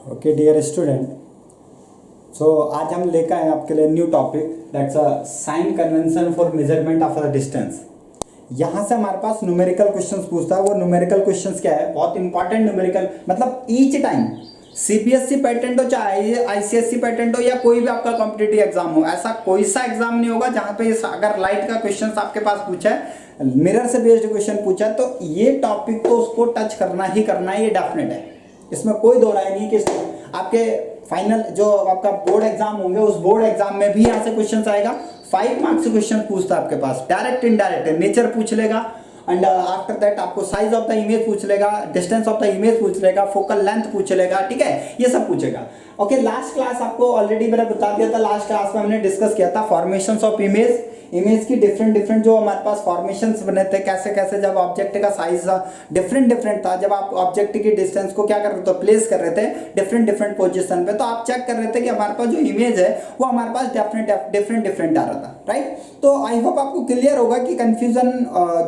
Okay dear student, सो आज हम लेकर आए आपके लिए new topic that's a sign convention for measurement of a distance. यहाँ से हमारे पास न्यूमेरिकल क्वेश्चंस पूछता है। वो न्यूमेरिकल क्वेश्चंस क्या है, बहुत इंपॉर्टेंट न्यूमेरिकल, मतलब ईच टाइम सीबीएसई पैटर्न हो चाहे आईसीएसई पैटर्न हो या कोई भी आपका कॉम्पिटिटिव एग्जाम हो, ऐसा कोई सा एग्जाम नहीं होगा जहाँ पे अगर लाइट का क्वेश्चन आपके पास पूछा है, मिरर से बेस्ड क्वेश्चन पूछा है, तो ये टॉपिक तो उसको टच करना ही करना है, ये डेफिनेट है। इसमें कोई दो राय नहीं कि आपके फाइनल जो आपका बोर्ड एग्जाम होंगे उस बोर्ड एग्जाम में भी यहाँ से क्वेश्चन आएगा। 5 मार्क्स से क्वेश्चन पूछता है आपके पास, डायरेक्ट इनडायरेक्ट नेचर पूछ लेगा एंड आफ्टर दैट आपको साइज ऑफ द इमेज पूछ लेगा, डिस्टेंस ऑफ द इमेज पूछ लेगा, फोकल लेंथ पूछ लेगा, ठीक है, ये सब पूछेगा। ओके, लास्ट क्लास आपको ऑलरेडी मैंने बता दिया था, लास्ट क्लास में हमने डिस्कस किया था फॉर्मेशंस ऑफ इमेज की डिफरेंट जो हमारे पास फॉर्मेशंस बने थे, कैसे कैसे जब ऑब्जेक्ट का साइज डिफरेंट था, जब आप ऑब्जेक्ट की डिस्टेंस को क्या कर रहे थे, प्लेस कर रहे थे डिफरेंट पोजीशन पे, तो आप चेक कर रहे थे कि हमारे पास जो इमेज है वो हमारे पास डिफरेंट आ रहा था, राइट। तो आई होप आपको क्लियर होगा कि कंफ्यूजन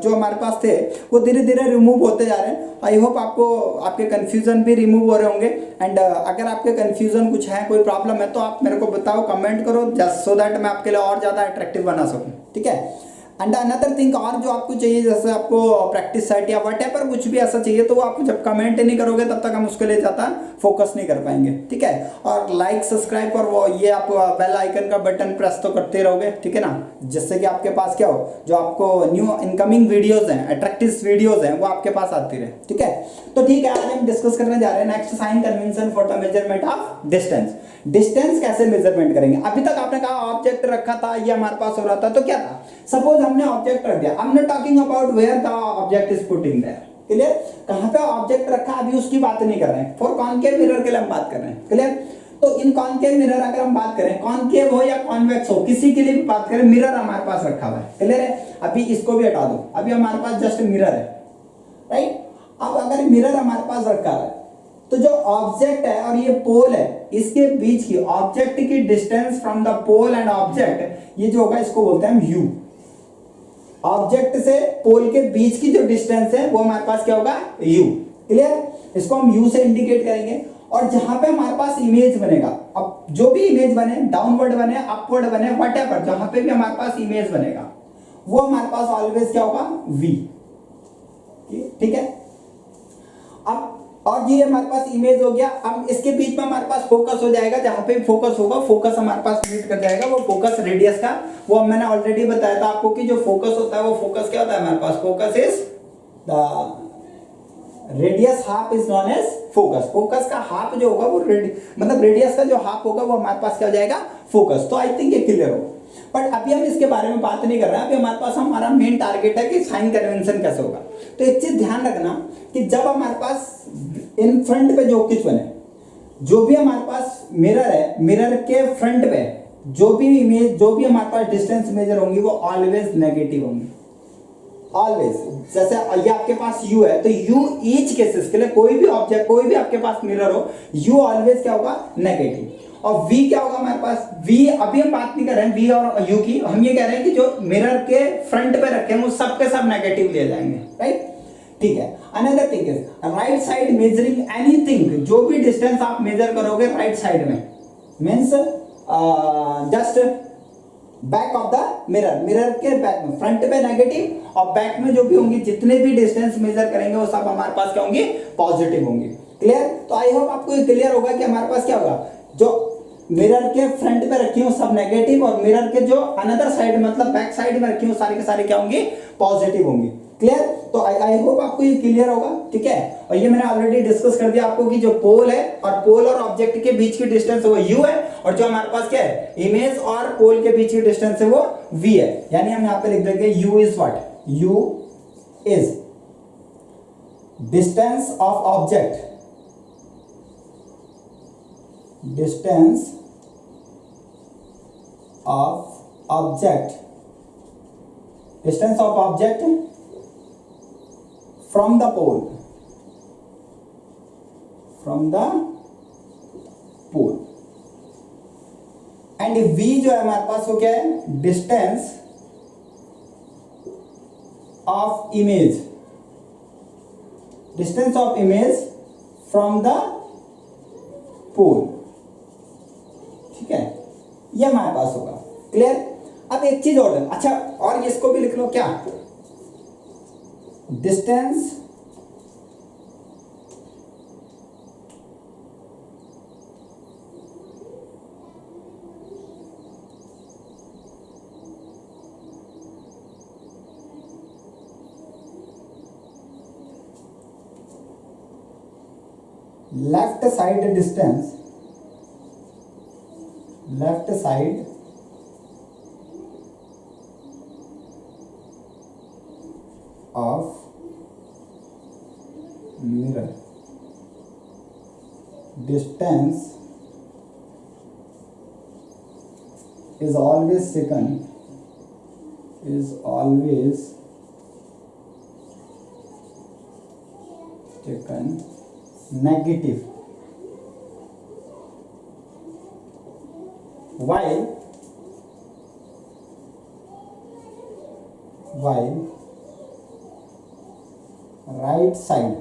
जो हमारे पास थे वो धीरे धीरे रिमूव होते जा रहे हैं। आई होप आपको आपके कंफ्यूजन भी रिमूव हो रहे होंगे एंड अगर आपके कंफ्यूजन कुछ है, कोई प्रॉब्लम है, तो आप मेरे को बताओ, कमेंट करो, जस्ट सो दैट मैं आपके लिए और ज़्यादा अट्रैक्टिव बना सकूं, ठीक है। एंड अनदर थिंग, और जो आपको चाहिए, जैसे आपको प्रैक्टिस सेट या वट एवर कुछ भी ऐसा चाहिए, तो वो आप जब कमेंट नहीं करोगे तब तक हम उसके लिए ज़्यादा फोकस नहीं कर पाएंगे, ठीक है। और लाइक सब्सक्राइब और वो ये आप बेल आइकन का बटन प्रेस तो करते रहोगे, ठीक है ना, जिससे कि आपके पास क्या हो, जो आपको न्यू इनकमिंग वीडियोज हैं, अट्रैक्टिव वीडियोज हैं, वो आपके पास आती रहे, ठीक है। तो ठीक है, आज हम डिस्कस करने जा रहे हैं next sign convention for the measurement of distance. Distance कैसे मेजरमेंट करेंगे। अभी तक आपने कहा ऑब्जेक्ट रखा था, ये हमारे पास हो रहा था, तो क्या था, सपोज हमने ऑब्जेक्ट रख दिया, I am not talking about where the object is put in there, clear, कहां पे ऑब्जेक्ट रखा अभी उसकी बात नहीं कर रहे हैं, फॉर कॉनकेव मिरर के लिए हम बात कर रहे हैं, क्लियर। तो इन कॉनकेव मिरर अगर हम बात करें, कॉनकेव हो या कॉन्वेक्स हो, किसी के लिए भी बात करें, मिरर हमारे पास रखा हुआ है, क्लियर है। अभी इसको भी हटा दो, अभी हमारे पास जस्ट मिरर है, राइट। अब अगर मिरर हमारे पास रखा है, तो जो ऑब्जेक्ट है और ये पोल है, इसके बीच की ऑब्जेक्ट की distance from the pole and object, ये जो होगा इसको बोलते हैं हम यू। ऑब्जेक्ट से पोल के बीच की जो डिस्टेंस है वो हमारे पास क्या होगा, यू, क्लियर। इसको हम यू से इंडिकेट करेंगे। और जहां पे हमारे पास इमेज बनेगा, अब जो भी इमेज बने, डाउनवर्ड बने, अपवर्ड बने, व्हाटएवर, जहां पे भी हमारे पास इमेज बनेगा वो हमारे पास ऑलवेज क्या होगा, वी, ठीक है। अब और ये हमारे पास इमेज हो गया। अब इसके बीच में हमारे पास फोकस हो जाएगा, जहां पे फोकस होगा, फोकस हमारे पास मीट कर जाएगा, वो फोकस रेडियस का, वो मैंने ऑलरेडी बताया था आपको कि जो फोकस होता है वो फोकस क्या होता है हमारे पास, focus is the radius half is known as focus. Focus का हाफ जो होगा वो मतलब रेडियस का जो हाफ होगा वो हमारे पास क्या हो जाएगा, फोकस। तो आई थिंक ये क्लियर हो, बट अभी हम इसके बारे में बात नहीं कर रहे हैं। अभी हमारे पास हमारा मेन टारगेट है कि साइन कन्वेंशन कैसे होगा। तो एक चीज ध्यान रखना कि जब हमारे पास इन फ्रंट पे जो कुछ बने, जो भी हमारे पास मिरर है, मिरर के फ्रंट पे जो भी इमेज, जो भी हमारे पास डिस्टेंस मेजर होंगी वो ऑलवेज नेगेटिव होंगी, ऑलवेज। जैसे ये आपके पास यू है, तो यू ईच केसेस के लिए, कोई भी ऑब्जेक्ट, कोई भी आपके पास मिरर हो, यू ऑलवेज क्या होगा, नेगेटिव। और v क्या होगा हमारे पास, v अभी हम बात नहीं कर रहे हैं v और u की, हम ये कह रहे हैं कि जो मिरर के फ्रंट पे रखे हैं वो सब के सब नेगेटिव ले जाएंगे, राइट, ठीक है। Another thing is right side measuring anything, जो भी डिस्टेंस आप मेजर करोगे राइट साइड में, means just back of the mirror, mirror के बैक में, फ्रंट पे नेगेटिव और बैक में जो भी होंगी, जितने भी डिस्टेंस मेजर करेंगे वो सब हमारे पास क्या होंगे, पॉजिटिव होंगे, क्लियर। तो आई होप आपको ये क्लियर होगा कि हमारे पास क्या होगा, जो मिरर के फ्रंट पे रखी हूं सब नेगेटिव, और मिरर के जो अनदर साइड मतलब बैक साइड में रखी हूं सारे के सारे क्या होंगे, पॉजिटिव होंगे, क्लियर। तो आई होप आपको ये क्लियर होगा, ठीक है। और ये मैंने ऑलरेडी डिस्कस कर दिया आपको कि जो पोल है और पोल और ऑब्जेक्ट के बीच की डिस्टेंस वो यू है, और जो हमारे पास क्या है, इमेज और पोल के बीच की डिस्टेंस है वो वी है। यानी हम यहां पे लिख देंगे you is what, you is distance of object, distance of object, distance of object from the pole, from the pole, and v जो है हमारे पास वो क्या है, distance of image, distance of image from the पोल, ठीक है, ये हमारे पास होगा। क्लियर? अब एक चीज और है, अच्छा और इसको भी लिख लो, क्या, distance left side distance, left side of mirror distance is always taken negative, while right side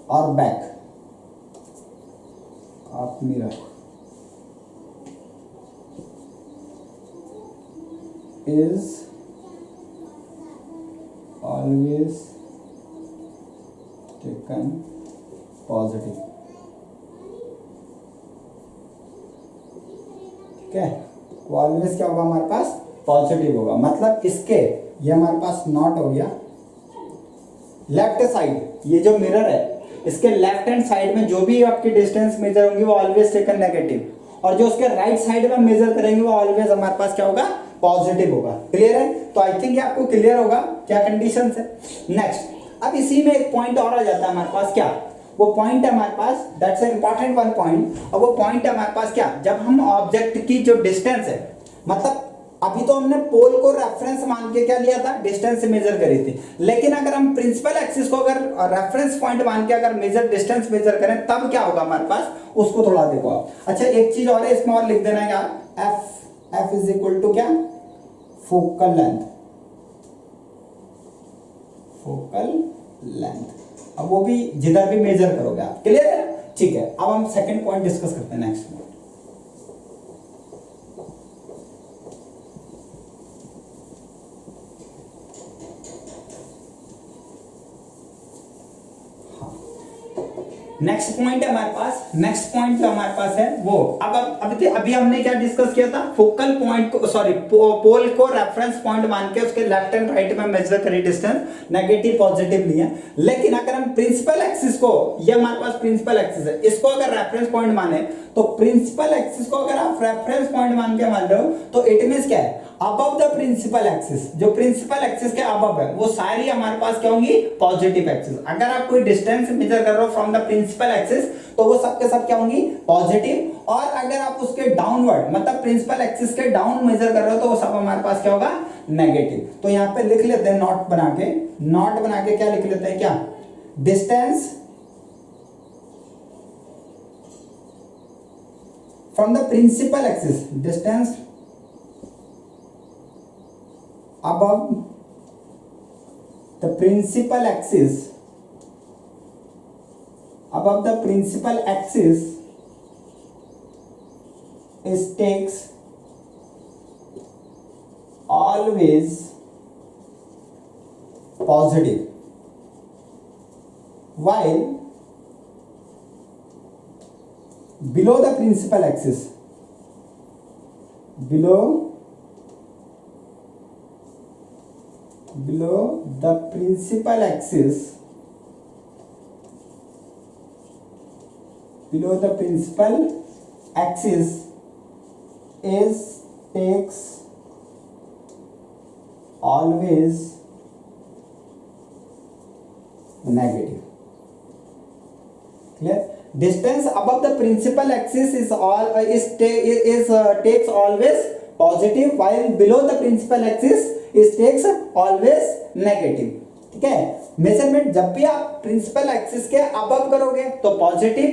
or back of mirror is always taken positive, ठीक है। ऑलवेज क्या होगा हमारे पास, पॉजिटिव होगा, मतलब इसके ये हमारे पास नॉट हो गया, लेफ्ट साइड, ये जो मिरर है इसके लेफ्ट हैंड साइड में जो भी आपकी डिस्टेंस मेजर होंगी वो ऑलवेज टेकन नेगेटिव, और जो उसके राइट साइड में मेजर करेंगे वो ऑलवेज हमारे पास क्या होगा, पॉजिटिव होगा। क्लियर है? तो आई थिंक आपको क्लियर होगा क्या कंडीशन है। नेक्स्ट, अब इसी में एक पॉइंट और आ जाता है हमारे पास, क्या, वो पॉइंट है हमारे पास, that's a important one point, और वो पॉइंट है हमारे पास क्या, जब हम ऑब्जेक्ट की जो डिस्टेंस है, मतलब अभी तो हमने पोल को रेफरेंस मान के क्या लिया था, डिस्टेंस मेजर करी थी, लेकिन अगर हम प्रिंसिपल एक्सिस को अगर रेफरेंस पॉइंट मान के अगर मेजर डिस्टेंस मेजर करें तब क्या होगा हमारे पास, उसको थोड़ा देखो आप। अच्छा एक चीज और है, इसमें और लिख देना है यार, एफ इज इक्वल टू क्या, फोकल लेंथ, फोकल लेंथ, अब वो भी जिधर भी मेजर करोगे आप। क्लियर है? ठीक है, अब हम सेकंड पॉइंट डिस्कस करते हैं नेक्स्ट में। नेक्स्ट पॉइंट है हमारे पास, नेक्स्ट पॉइंट जो हमारे पास है वो, अब अभी हमने क्या डिस्कस किया था, फोकल पॉइंट को, सॉरी पोल को रेफरेंस पॉइंट मान के उसके लेफ्ट एंड राइट में मेजर करी डिस्टेंस, नेगेटिव पॉजिटिव लिया। लेकिन अगर हम प्रिंसिपल एक्सिस को, ये हमारे पास प्रिंसिपल एक्सिस है, इसको अगर रेफरेंस पॉइंट माने, तो प्रिंसिपल एक्सिस को अगर आप रेफरेंस पॉइंट मान के मान रहे हो तो इट मींस क्या है, अबव द प्रिंसिपल एक्सिस, जो प्रिंसिपल एक्सिस के अबव है वो सारी हमारे पास क्या होंगी, पॉजिटिव एक्सिस। अगर आप कोई डिस्टेंस मेजर कर रहे हो फ्रॉम द प्रिंसिपल एक्सिस तो वो सब के सब क्या होंगी, पॉजिटिव, और अगर आप उसके डाउनवर्ड मतलब प्रिंसिपल एक्सिस के डाउन मेजर कर रहे हो तो वो सब हमारे पास क्या होगा, नेगेटिव। तो यहां पे लिख लेते हैं नॉट बना के, नॉट बना के क्या लिख लेते हैं, क्या, distance from the principal axis, distance above the principal axis, above the principal axis is takes always positive, while below the principal axis, below the principal axis, below the principal axis is takes always negative. Clear? Distance above the principal axis is takes always positive, while below the principal axis is takes always negative. ठीक है, measurement जब भी आप principal axis के above करोगे तो positive,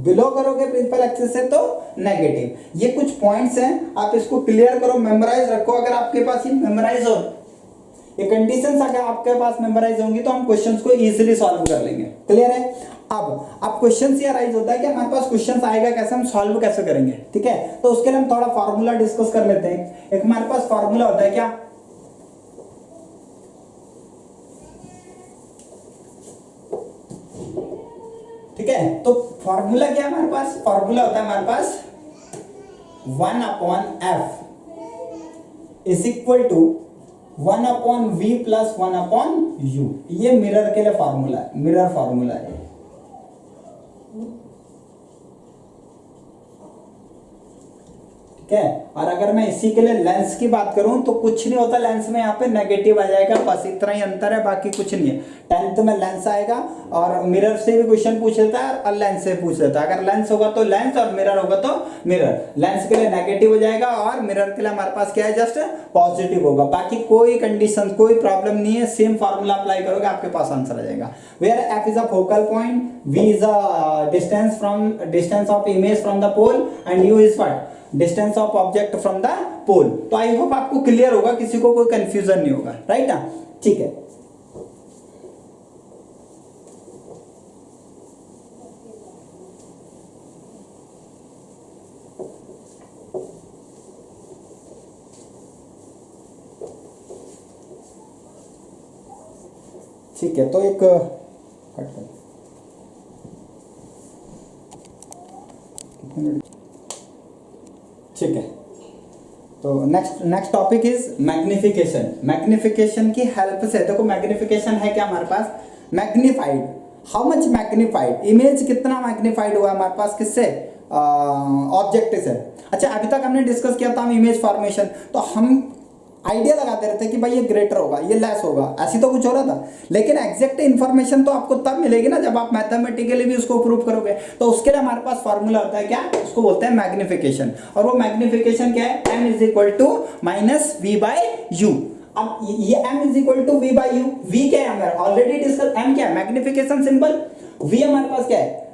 below करोगे principal axis से तो नेगेटिव। ये कुछ पॉइंट्स हैं, आप इसको क्लियर करो, मेमोराइज रखो। अगर आपके पास ये मेमोराइज हो ये कंडीशंस अगर आपके पास मेमोराइज होंगी तो हम क्वेश्चंस को इजीली सॉल्व कर लेंगे। क्लियर है? अब क्वेश्चन ये अराइज होता है कि हमारे पास क्वेश्चन आएगा कैसे, हम सॉल्व कैसे करेंगे। ठीक है, तो उसके लिए हम थोड़ा फॉर्मूला डिस्कस कर लेते हैं। एक हमारे पास फॉर्मूला होता है क्या, ठीक है, तो फॉर्मूला क्या है हमारे पास, फॉर्मूला होता है हमारे पास 1/f is equal to 1/v plus 1/u। ये मिरर के लिए फॉर्मूला है, मिरर फॉर्मूला है। ठीक है, और अगर मैं इसी के लिए लेंस की बात करूं तो कुछ नहीं होता, लेंस में यहाँ पे नेगेटिव आ जाएगा, बस इतना ही अंतर है, बाकी कुछ नहीं है। 10th में लेंस आएगा और मिरर से भी क्वेश्चन पूछ लेता है और लेंस से पूछ लेता है। अगर लेंस होगा तो लेंस और मिरर होगा तो मिरर। लेंस के लिए नेगेटिव हो जाएगा और मिरर के लिए हमारे पास क्या है, जस्ट पॉजिटिव होगा। बाकी कोई कंडीशन, कोई प्रॉब्लम नहीं है, सेम फॉर्मूला अप्लाई करोगे आपके पास आंसर आ जाएगा। Where f is a focal point, v is a distance of image from the pole and u is what, distance of object from the pole. तो I hope आपको clear होगा, किसी को कोई कंफ्यूजन नहीं होगा, राइट ना। ठीक है, ठीक है, तो एक ठीक है, तो next topic is magnification. Magnification की हेल्प से, देखो मैग्निफिकेशन है क्या हमारे पास, magnified, how much magnified, image कितना मैग्निफाइड हुआ हमारे पास, किससे, ऑब्जेक्ट से। अच्छा, अभी तक हमने डिस्कस किया था हम इमेज फॉर्मेशन, तो हम आइडिया लगाते रहते हैं कि भाई ये ग्रेटर होगा, ये लेस होगा, ऐसी तो कुछ हो रहा था। लेकिन एग्जैक्ट इन्फॉर्मेशन तो आपको तब मिलेगी ना जब आप मैथमेटिकली भी उसको प्रूव करोगे। तो उसके लिए हमारे पास फॉर्मूला होता है क्या, उसको बोलते हैं मैग्निफिकेशन। और वो मैग्निफिकेशन क्या है, m is equal to minus v by u. अब ये m is equal to v by u, v क्या है हमारा ऑलरेडी डिस्कस, m क्या है मैग्निफिकेशन सिंबल, v हमारे पास क्या है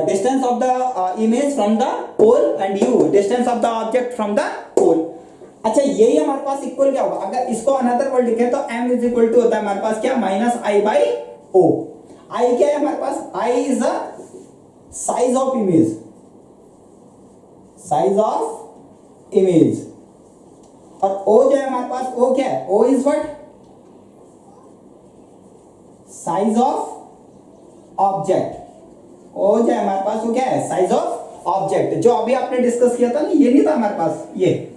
distance of the image from the pole and u distance of the object from the pole. अच्छा, यही हमारे पास इक्वल क्या होगा, अगर इसको अनदर वर्ड लिखे तो m इज इक्वल टू होता है हमारे पास क्या, माइनस आई बाई ओ। आई क्या है हमारे पास, I is the size of image, size of image. और ओ जो है हमारे पास, ओ क्या है, O is what, size of object. O जो है हमारे पास वो क्या है, साइज ऑफ ऑब्जेक्ट। जो अभी आपने डिस्कस किया था ना, ये नहीं था हमारे पास, ये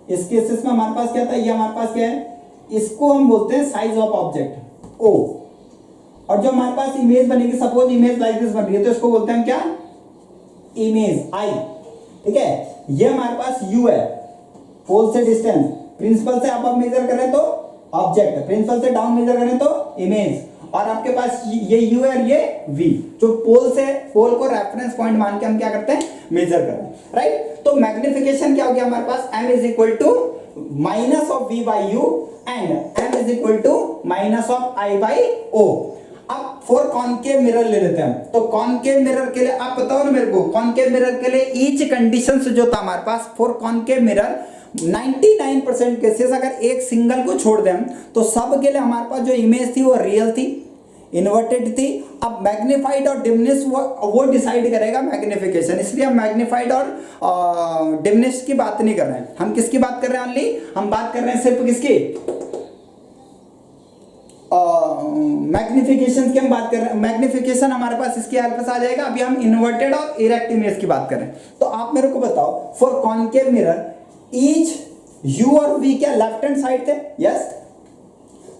इस केसेस में हमारे पास क्या था, ये हमारे पास क्या है, इसको हम बोलते हैं साइज ऑफ ऑब्जेक्ट ओ। और जो हमारे पास इमेज बनेगी, सपोज इमेज लाइक दिस बन रही है, तो इसको बोलते हैं हम क्या, इमेज आई। ठीक है, ये हमारे पास यू है, पोल से डिस्टेंस, प्रिंसिपल से आप मेजर करें तो ऑब्जेक्ट, प्रिंसिपल से डाउन मेजर करें तो इमेज। और आपके पास ये u है और ये v, जो पोल से, पोल को रेफरेंस पॉइंट मान के हम क्या करते हैं, मेजर करते हैं, राइट। तो मैग्निफिकेशन क्या हो गया हमारे पास, m is equal to minus of v by u and m is equal to minus of i by o। अब फॉर कॉनकेव मिरर ले लेते हैं हम। तो कॉनकेव मिरर के लिए आप बताओ ना मेरे को, कॉनकेव मिरर के लिए ईच कंडीशन जो था हमारे पास फॉर कॉनकेव मिरर, 99% केसेस अगर एक सिंगल को छोड़ दें तो सब के लिए हमारे पास जो इमेज थी वो रियल थी, इन्वर्टेड थी। अब मैग्नीफाइड और डिमनिश वो डिसाइड करेगा मैग्निफिकेशन, इसलिए हम मैग्नीफाइड और डिमनिश की बात नहीं कर रहे हैं, हम किसकी बात कर रहे हैं, ओनली हम बात कर रहे हैं सिर्फ किसकी, मैग्निफिकेशन की हम बात कर रहे हैं। मैग्निफिकेशन हमारे पास इसकी हेल्प से आ जाएगा। अभी हम इन्वर्टेड और इरेक्ट इमेज की बात कर रहे हैं। तो आप मेरे को बताओ, for concave mirror each u और v क्या लेफ्ट हैंड साइड थे, यस।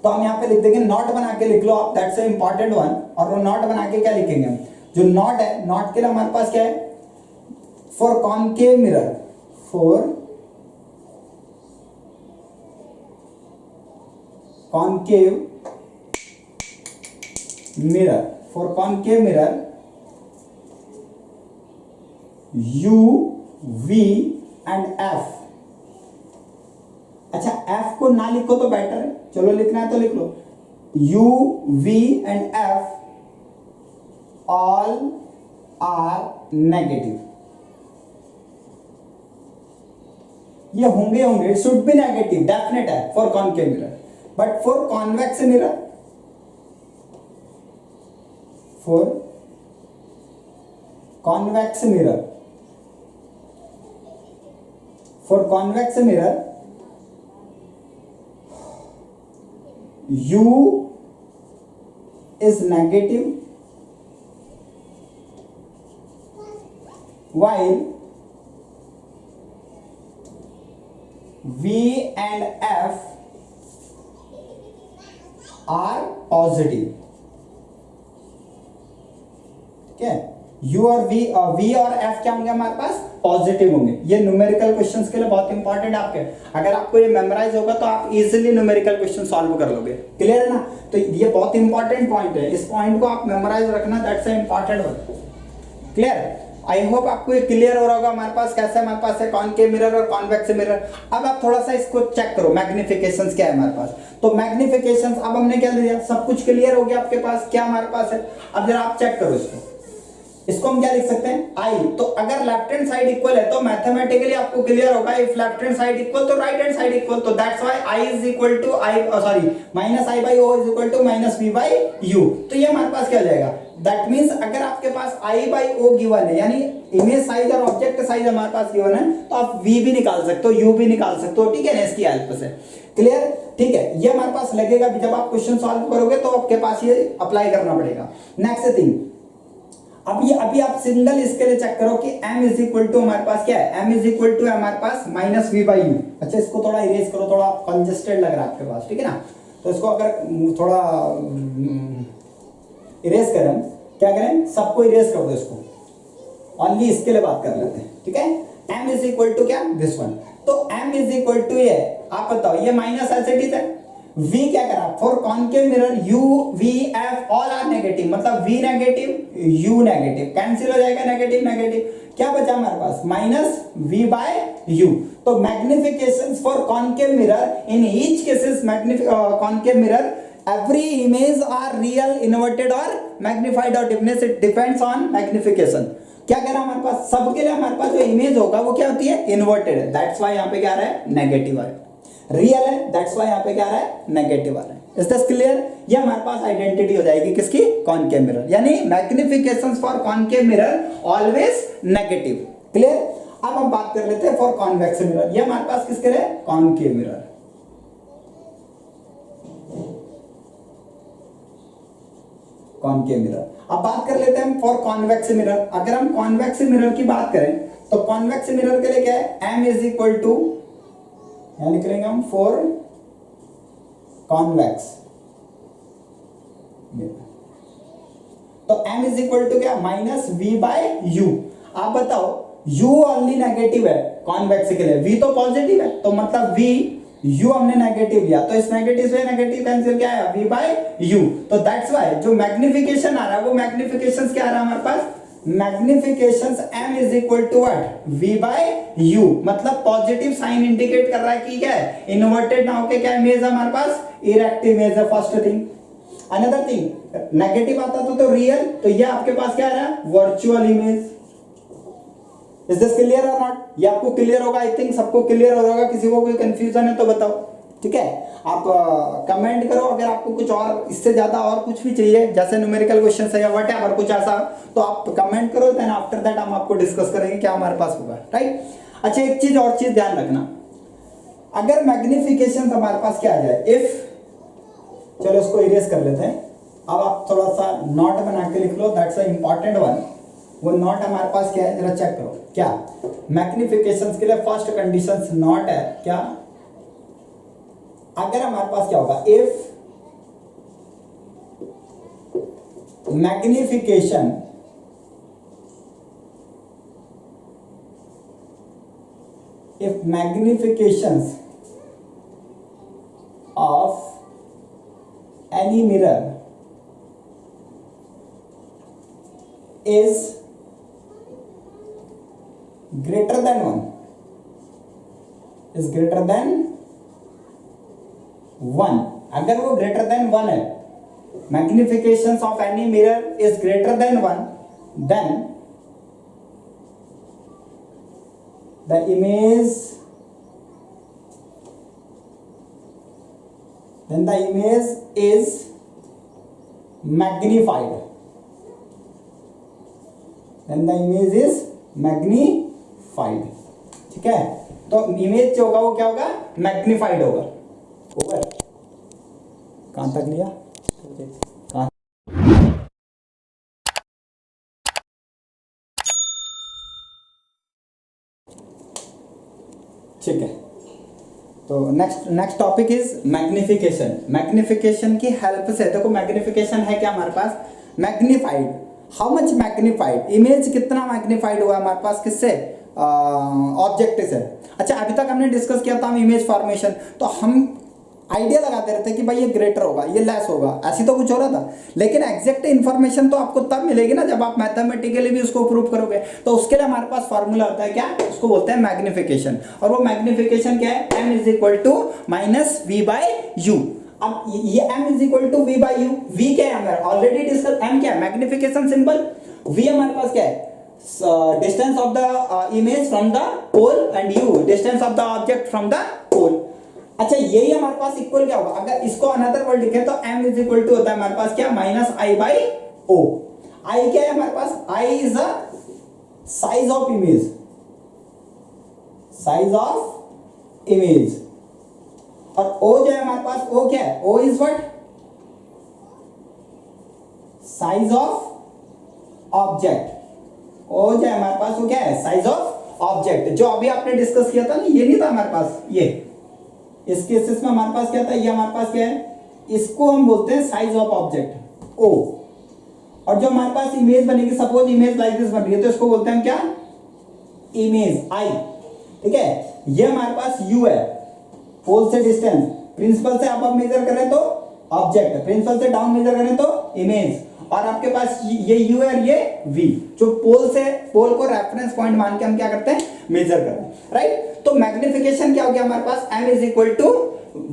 तो हम यहाँ पे लिख देंगे, नॉट बना के लिख लो आप, दैट्स इंपॉर्टेंट वन। और वो नॉट बना के क्या लिखेंगे हम, जो नॉट है, नॉट के लिए हमारे पास क्या है, for concave mirror, for concave mirror, for concave mirror u v and f। अच्छा, f को ना लिखो तो बेटर है, चलो लिखना है तो लिख लो, u v and f all are negative. ये होंगे, it should be negative, definite है for concave mirror. But for convex mirror, for convex mirror, for convex mirror U is negative while V and F are positive. क्या U और V और F क्या होंगे हमारे पास? Positive होंगे। ये numerical questions के लिए बहुत इंपॉर्टेंट है आपके। अगर आपको ये मेमोराइज होगा तो आप इजीली न्यूमेरिकल क्वेश्चन सॉल्व कर लोगे। क्लियर है ना? तो ये बहुत इंपॉर्टेंट पॉइंट है, इस पॉइंट को आप मेमोराइज रखना, that's a important one. Clear? I hope आपको ये क्लियर हो रहा होगा हमारे पास कैसे हमारे पास है कॉनकेव मिरर और कॉन्वेक्स मिरर। अब आप थोड़ा सा इसको चेक करो, मैग्निफिकेशंस क्या है हमारे पास। तो मैग्निफिकेशंस अब हमने क्या लिया, सब कुछ क्लियर हो गया आपके पास क्या हमारे पास है। अब जरा आप चेक करो इसको हम क्या लिख सकते हैं, आई। तो अगर लेफ्ट हैंड साइड इक्वल है तो मैथमेटिकली आपको क्लियर होगा, if left hand side equal to right hand side equal, तो that's why i is equal to i, sorry minus i by o is equal to minus v by u. तो ये हमारे पास क्या हो जाएगा, दैट मींस अगर आपके पास आई बाई ओ गिवन है, यानी इमेज साइज और ऑब्जेक्ट साइज हमारे पास गिवन है, तो आप वी भी निकाल सकते हो, यू भी निकाल सकते हो, ठीक है ना, इसकी हेल्प से। क्लियर? ठीक है, ये हमारे पास लगेगा जब आप क्वेश्चन सॉल्व करोगे तो आपके पास ये अप्लाई करना पड़ेगा। नेक्स्ट थिंग, अभी आप सिंगल इसके लिए चेक करो कि m इज इक्वल टू हमारे पास क्या है, m इज इक्वल टू हमारे पास माइनस वी बाई यू। अच्छा, इसको थोड़ा इरेज करो, थोड़ा कंजेस्टेड लग रहा है आपके पास, ठीक है ना। तो इसको अगर थोड़ा इरेज करें, क्या करें, सबको इरेज कर दो, इसको ओनली इसके लिए बात कर लेते हैं, ठीक है। m इज इक्वल टू क्या, दिस वन। तो m इज इक्वल टू ये, आप बताओ, ये माइनस एसिडिक है, V क्या करा, for concave mirror U V F all are negative, मतलब V negative U negative, cancel हो जाएगा नेगेटिव नेगेटिव, क्या बचा हमारे पास, माइनस V बाय U। तो magnifications for concave mirror, in each cases concave mirror every image are real, inverted और magnified or diminished, it depends on magnification। क्या कह रहा है हमारे पास, सबके लिए हमारे पास जो इमेज होगा वो क्या होती है, इन्वर्टेड है, दैट्स व्हाई यहाँ पे क्या आ रहा है, नेगेटिव आ रहा है। रियल है, दैट्स व्हाई यहाँ पे क्या आ रहा है, नेगेटिव आ रहा है। Is this clear? ये हमारे पास आइडेंटिटी हो जाएगी किसकी, कॉनकेव मिरर, यानी magnifications for concave mirror always negative. Clear? अब हम बात कर लेते हैं फॉर कॉन्वेक्स मिरर, ये हमारे पास किसके लिए, कॉनकेव मिरर। Concave mirror. अब बात कर लेते हैं फॉर कॉन्वेक्स मिरर। अगर हम कॉन्वेक्स मिरर की बात करें तो कॉन्वेक्स मिरर के लिए क्या है, m इज इक्वल टू, यहां लिख लेंगे हम फॉर कॉन्वेक्स मिरर, तो m इज इक्वल टू क्या, माइनस v बाय u। आप बताओ, u ओनली नेगेटिव है कॉन्वेक्स के लिए, v तो पॉजिटिव है, तो मतलब v u हमने नेगेटिव लिया, तो इस नेगेटिव से नेगेटिव कैंसिल क्या है, v बाय u। तो दैट्स व्हाई जो मैग्निफिकेशन आ रहा है वो मैग्निफिकेशन क्या आ रहा है हमारे पास, magnifications m is equal to what, v by u, मतलब पॉजिटिव साइन इंडिकेट कर रहा है कि क्या है, इन्वर्टेड ना होके क्या इमेज है हमारे पास, इरेक्ट इमेज है, first thing. Another thing, negative आता तो रियल, तो ये आपके पास क्या आ रहा है, virtual image. Is this clear और नॉट? ये आपको क्लियर होगा, आई थिंक सबको क्लियर हो होगा, किसी को कोई कंफ्यूजन है तो बताओ, ठीक है। आप कमेंट करो, अगर आपको कुछ और इससे ज्यादा और कुछ भी चाहिए, जैसे न्यूमेरिकल क्वेश्चन है या व्हाटएवर कुछ ऐसा, तो आप कमेंट करो, देन आफ्टर दैट हम आपको डिस्कस करेंगे क्या हमारे पास होगा, राइट। अच्छा, एक चीज और चीज ध्यान रखना, अगर मैग्निफिकेशन हमारे पास क्या आ जाए, इफ, चलो इसको इरेज कर लेते हैं। अब आप थोड़ा सा नोट बना के लिख लो, दैट्स अ इंपॉर्टेंट वन। वो नॉट हमारे पास क्या है, जरा चेक करो, क्या मैग्निफिकेशंस के लिए फर्स्ट कंडीशंस नॉट है क्या, अगर हमारे पास क्या होगा, if magnification if magnifications of any mirror is greater than 1, is greater than 1, अगर वो greater than 1 है, magnifications of any mirror is greater than 1, then the image then the image is magnified, then the image is magnified. ठीक है, तो image जो होगा वो क्या होगा, मैग्निफाइड होगा. ओवर. कहां तक लिया, कहां? ठीक है, तो next topic is magnification. Magnification की हेल्प से देखो, मैग्निफिकेशन है क्या हमारे पास, magnified. How much magnified, image कितना मैग्निफाइड हुआ हमारे पास, किससे, ऑब्जेक्ट से. अच्छा, अभी तक हमने डिस्कस किया था हम इमेज फॉर्मेशन, तो हम आइडिया लगाते रहते कि भाई ये ग्रेटर होगा, ये लेस होगा, ऐसी तो कुछ हो रहा था. लेकिन एग्जैक्ट इन्फॉर्मेशन तो आपको तब मिलेगी ना जब आप मैथमेटिकली भी उसको प्रूव करोगे. तो उसके लिए हमारे पास फॉर्मूला होता है क्या, उसको बोलते हैं मैग्निफिकेशन. और वो मैग्निफिकेशन क्या है, m is equal to minus v by u. अब ये m is equal to v by u, v क्या है हमारा ऑलरेडी डिस्कस, m क्या है मैग्निफिकेशन सिंबल, v हमारे पास क्या है distance of the image from the pole and u distance of the object from the pole. अच्छा, यही हमारे पास इक्वल क्या होगा, अगर इसको अनदर वर्ड लिखे तो m इज इक्वल टू होता है हमारे पास क्या, माइनस आई बाई ओ. आई क्या है हमारे पास, I is the size of image, size of image. और ओ जो है हमारे पास, ओ क्या है, O is what, size of object. O जो है हमारे पास वो क्या है, साइज ऑफ ऑब्जेक्ट. जो अभी आपने डिस्कस किया था ना, ये नहीं था हमारे पास, ये इस केसेस में हमारे पास क्या था, ये हमारे पास क्या है, इसको हम बोलते हैं साइज ऑफ ऑब्जेक्ट ओ. और जो हमारे पास इमेज बनेगी, सपोज इमेज लाइक दिस बन रही है, तो इसको बोलते हैं हम क्या, इमेज आई. ठीक है, ये हमारे पास यू है, पोल से डिस्टेंस, प्रिंसिपल से आप मेजर करें तो ऑब्जेक्ट, प्रिंसिपल से डाउन मेजर करें तो इमेज. और आपके पास ये यू है और ये वी, जो पोल से, पोल को रेफरेंस पॉइंट मान के हम क्या करते हैं, मेजर करते हैं. राइट, तो मैग्निफिकेशन क्या हो गया हमारे पास, m is equal to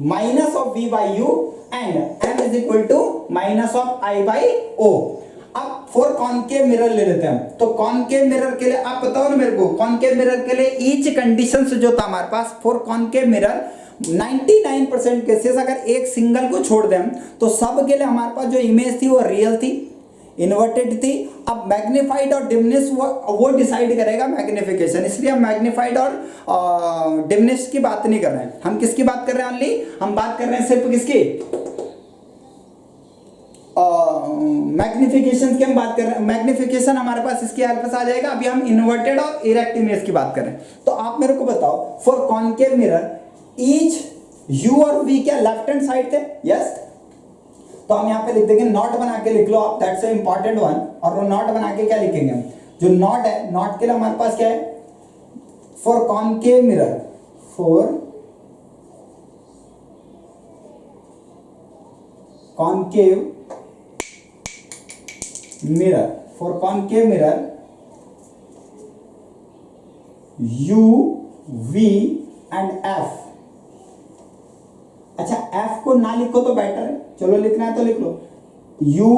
minus of v by u and m is equal to minus of i by o. अब फॉर कॉनकेव मिरर ले लेते हैं हम. तो कॉनकेव मिरर के लिए आप बताओ ना मेरे को, कॉनकेव मिरर के लिए ईच कंडीशन जो था हमारे पास फॉर कॉनकेव मिरर, 99% केसेस अगर एक सिंगल को छोड़ दें तो सब के लिए हमारे पास जो इमेज थी वो रियल थी, इन्वर्टेड थी. अब मैग्निफाइड और डिमनिश वो डिसाइड करेगा मैग्निफिकेशन. इसलिए हम मैग्निफाइड और डिमनिश की बात नहीं कर रहे हैं, हम किसकी बात कर रहे हैं, ओनली हम बात कर रहे हैं सिर्फ किसकी, मैग्निफिकेशन की हम बात कर रहे हैं. मैग्निफिकेशन हमारे पास इसकी हेल्प से आ जाएगा. अभी हम इन्वर्टेड और इरेक्ट इमेज की बात कर रहे हैं. तो आप मेरे को बताओ, for concave mirror each u और v क्या लेफ्ट हैंड साइड थे, यस. तो हम यहाँ पे लिख देंगे, नॉट बना के लिख लो आप, दैट्स इंपॉर्टेंट वन. और वो नॉट बना के क्या लिखेंगे हम, जो नॉट है, नॉट के लिए हमारे पास क्या है, for concave mirror, for concave mirror, for concave mirror u v and f. अच्छा, f को ना लिखो तो बेटर है, चलो लिखना है तो लिख लो, u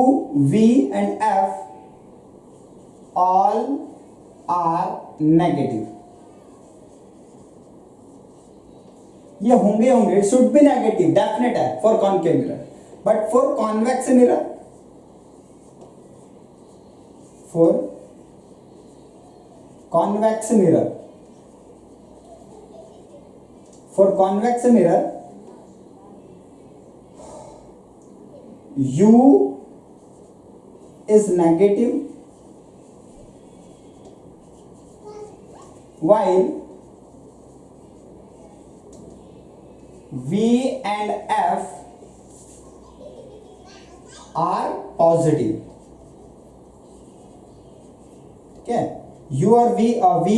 v and f all are negative. ये होंगे, it should be negative, definite है for concave mirror. But for convex mirror, for convex mirror, for convex mirror u is negative while v and f are positive. ठीक है, u और v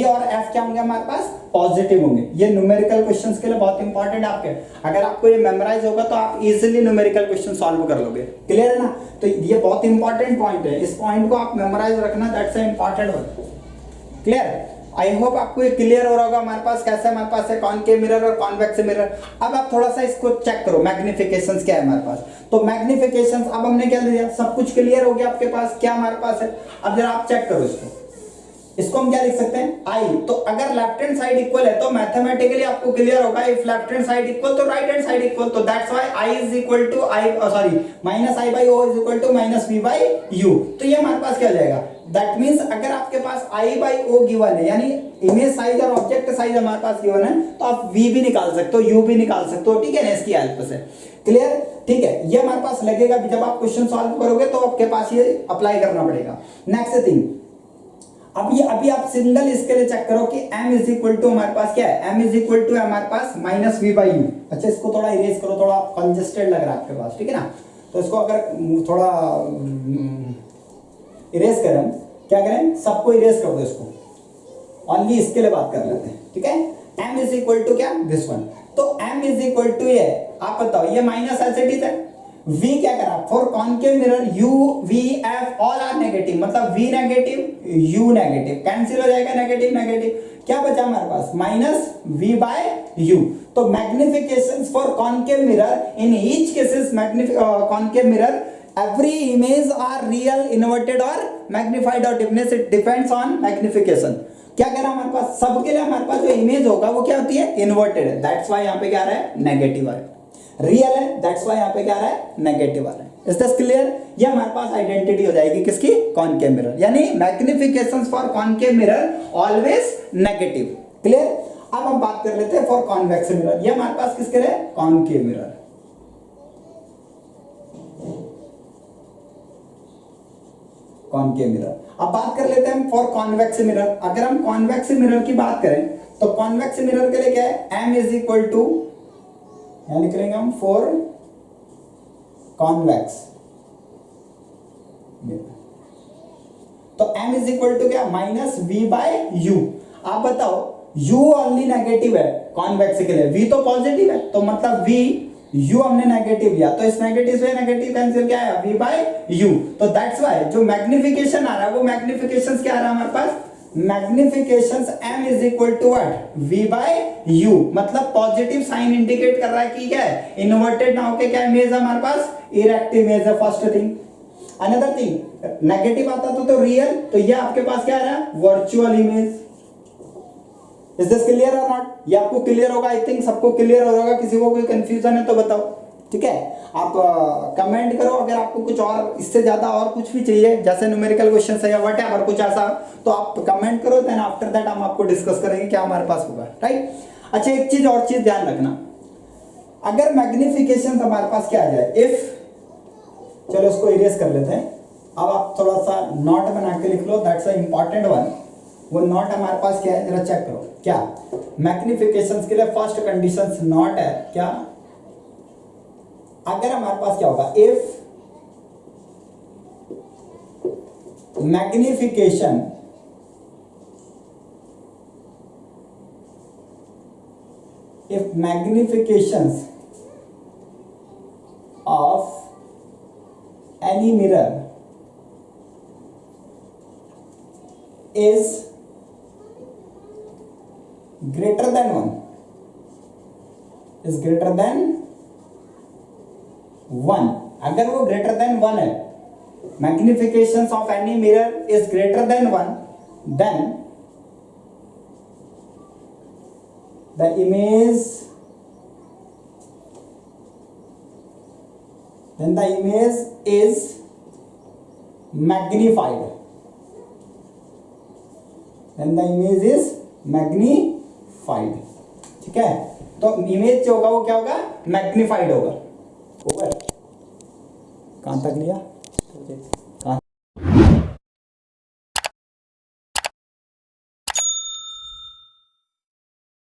और f क्या होंगे हमारे पास, पॉजिटिव होंगे. ये न्यूमेरिकल क्वेश्चंस के लिए बहुत इंपॉर्टेंट है आपके. अगर आपको ये मेमोराइज होगा तो आप इजीली न्यूमेरिकल क्वेश्चन सॉल्व कर लोगे. क्लियर है ना. तो ये बहुत इंपॉर्टेंट पॉइंट है, इस पॉइंट को आप मेमोराइज रखना, that's a important one. Clear, I hope आपको ये क्लियर हो रहा होगा हमारे पास कैसे हमारे पास है कॉनकेव मिरर और कॉन्वेक्स मिरर. अब आप थोड़ा सा इसको चेक करो, मैग्निफिकेशंस क्या है हमारे पास. तो मैग्निफिकेशंस अब हमने क्या लिया, सब कुछ क्लियर हो गया आपके पास क्या हमारे पास है. अब जरा आप चेक करो इसको, इसको हम क्या लिख सकते हैं आई। तो अगर लेफ्ट हैंड साइड इक्वल है तो मैथमेटिकली आपको क्लियर होगा if left hand side equal to right hand side equal, तो that's why i is equal to i sorry minus i by o is equal to minus v by u. तो ये हमारे पास क्या हो जाएगा, दैट मीन्स अगर आपके पास आई बाई ओ गिवन है यानी इमेज साइज और ऑब्जेक्ट साइज हमारे पास गिवन है तो आप वी भी निकाल सकते हो, यू भी निकाल सकते हो, ठीक है ना, इसकी हेल्प से। क्लियर, ठीक है, ये हमारे पास लगेगा जब आप क्वेश्चन सॉल्व करोगे तो आपके पास ये अप्लाई करना पड़ेगा। नेक्स्ट थिंग, अभी आप सिंगल इसके लिए चेक करो कि m इज इक्वल टू हमारे पास क्या है, m इज इक्वल टू हमारे पास माइनस वी बाई यू। अच्छा, इसको थोड़ा इरेज करो, थोड़ा कंजेस्टेड लग रहा है आपके पास, ठीक है ना, तो इसको अगर थोड़ा इरेज करें, हम क्या करें, सबको इरेज कर दो इसको, ओनली इसके लिए बात कर लेते हैं, ठीक है। m इज इक्वल टू क्या, दिस वन, तो m इज इक्वल टू ये, आप बताओ ये माइनस एलसीडी है, v क्या करा, for concave mirror u v f all are negative, मतलब v negative u negative, cancel हो जाएगा नेगेटिव नेगेटिव, क्या बचा हमारे पास माइनस v बाय u। तो magnifications for concave mirror in each cases concave mirror every image are real inverted or magnified or diminished, it depends on magnification। क्या कह रहा है हमारे पास, सबके लिए हमारे पास जो इमेज होगा वो क्या होती है, इन्वर्टेड है, दैट्स व्हाई यहाँ पे क्या आ रहा है, नेगेटिव आ रहा है। रियल है, दैट्स व्हाई यहाँ पे क्या आ रहा है, नेगेटिव आ रहा है। इज दिस क्लियर, ये हमारे पास आइडेंटिटी हो जाएगी किसकी, कॉनकेव मिरर, यानी magnifications for concave mirror always negative. Clear, अब हम बात कर लेते हैं फॉर कॉन्वेक्स मिरर, ये हमारे पास किसके लिए, कॉनकेव मिरर। कॉनकेव मिरर, अब बात कर लेते हैं हम फॉर कॉन्वेक्स मिरर। अगर हम कॉन्वेक्स मिरर की बात करें तो कॉन्वेक्स मिरर के लिए क्या है, m इज इक्वल टू, यहां लिख लेंगे हम फॉर कॉन्वेक्स मिरर, तो m इज इक्वल टू क्या, माइनस v बाय u। आप बताओ u ओनली नेगेटिव है कॉन्वेक्स के लिए, v तो पॉजिटिव है, तो मतलब v u हमने नेगेटिव लिया तो इस नेगेटिव से नेगेटिव कैंसिल क्या है, v बाय u। तो दैट्स व्हाई जो मैग्निफिकेशन आ रहा है वो मैग्निफिकेशंस क्या आ रहा है हमारे पास, magnifications m is equal to what, v by u, मतलब पॉजिटिव साइन इंडिकेट कर रहा है कि क्या है, इन्वर्टेड ना होके क्या इमेज है हमारे पास, इरेक्टिव इमेज है, first thing. Another thing, negative आता तो रियल, तो ये आपके पास क्या आ रहा है, virtual image. Is this clear और नॉट, ये आपको क्लियर होगा, आई थिंक सबको क्लियर होगा, किसी को कोई कंफ्यूजन है तो बताओ, ठीक है। आप कमेंट करो अगर आपको कुछ और इससे ज्यादा और कुछ भी चाहिए, जैसे न्यूमेरिकल क्वेश्चन है या व्हाटएवर कुछ ऐसा, तो आप कमेंट करो, देन आफ्टर दैट हम आपको डिस्कस करेंगे क्या हमारे पास होगा, राइट। अच्छा, एक चीज और चीज ध्यान रखना, अगर मैग्निफिकेशन हमारे पास क्या आ जाए, इफ, चलो उसको इरेज कर लेते हैं, अब आप थोड़ा सा नोट बना के लिख लो, दैट्स अ इंपॉर्टेंट वन। वो नॉट हमारे पास क्या है, जरा चेक करो, क्या मैग्निफिकेशंस के लिए फर्स्ट कंडीशंस नॉट है क्या, अगर हमारे पास क्या होगा, if magnification if magnifications of any mirror is greater than 1, is greater than 1, अगर वो greater than 1 है, magnifications of any mirror is greater than 1, then the image is magnified, then the image is magnified, ठीक है। तो image जो होगा वो क्या होगा, मैग्निफाइड होगा। ओवर, कहां तक लिया।